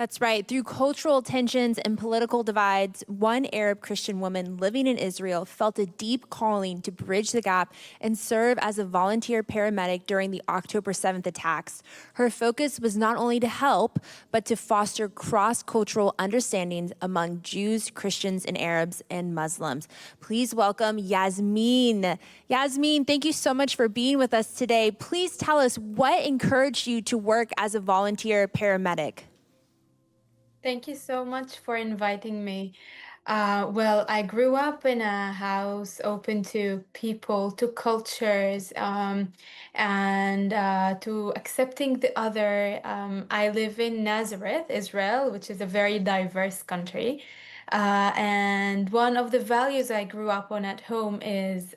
That's right. Through cultural tensions and political divides, one Arab Christian woman living in Israel felt a deep calling to bridge the gap and serve as a volunteer paramedic during the October 7th attacks. Her focus was not only to help, but to foster cross-cultural understandings among Jews, Christians, and Arabs and Muslims. Please welcome Yasmeen. Yasmeen, thank you so much for being with us today. Please tell us what encouraged you to work as a volunteer paramedic. Thank you so much for inviting me. Well, I grew up in a house open to people, to cultures, and to accepting the other. I live in Nazareth, Israel, which is a very diverse country. And one of the values I grew up on at home is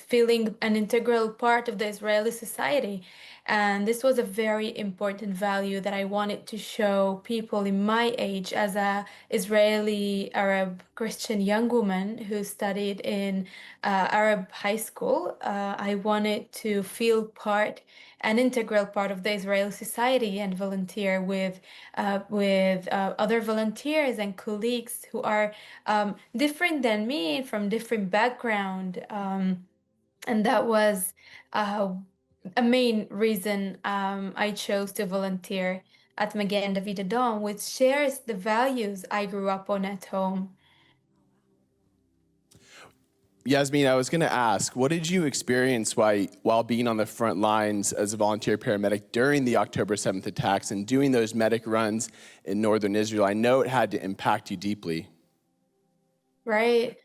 feeling an integral part of the Israeli society. And this was a very important value that I wanted to show people in my age as a Israeli Arab Christian young woman who studied in Arab high school. I wanted to feel an integral part of the Israeli society and volunteer with other volunteers and colleagues who are different than me from different background. And that was a main reason I chose to volunteer at Magen David Adom, which shares the values I grew up on at home. Yasmeen, I was going to ask, what did you experience while being on the front lines as a volunteer paramedic during the October 7th attacks and doing those medic runs in northern Israel? I know it had to impact you deeply. Right.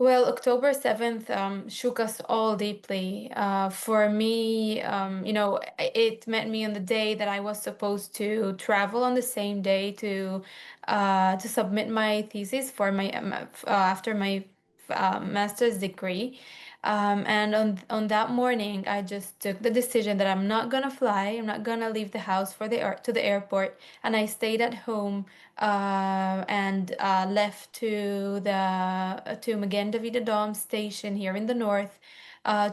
Well, October 7th shook us all deeply. For me, it met me on the day that I was supposed to travel on the same day to submit my thesis for my after my master's degree. And on that morning, I just took the decision that I'm not gonna fly. I'm not gonna leave the house to the airport, and I stayed at home and left to Magen David Adom station here in the north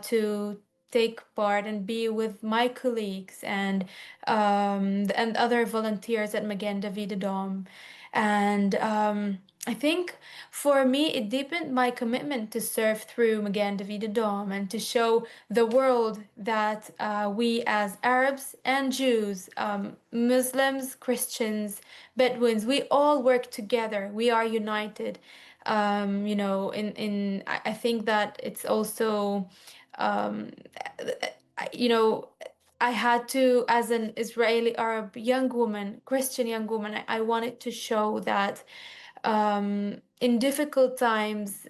to take part and be with my colleagues and other volunteers at Magen David Adom. And I think for me, it deepened my commitment to serve through Magen David Adom and to show the world that we as Arabs and Jews, Muslims, Christians, Bedouins, we all work together. We are united. I think that it's also, um, you know, I had to, as an Israeli Arab young woman, Christian young woman, I wanted to show that in difficult times,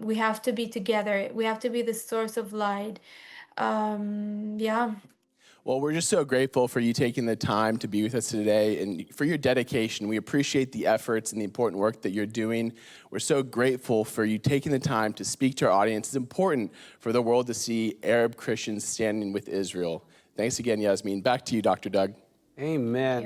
we have to be together. We have to be the source of light. Yeah. Well, we're just so grateful for you taking the time to be with us today and for your dedication. We appreciate the efforts and the important work that you're doing. We're so grateful for you taking the time to speak to our audience. It's important for the world to see Arab Christians standing with Israel. Thanks again, Yasmeen. Back to you, Dr. Doug. Amen.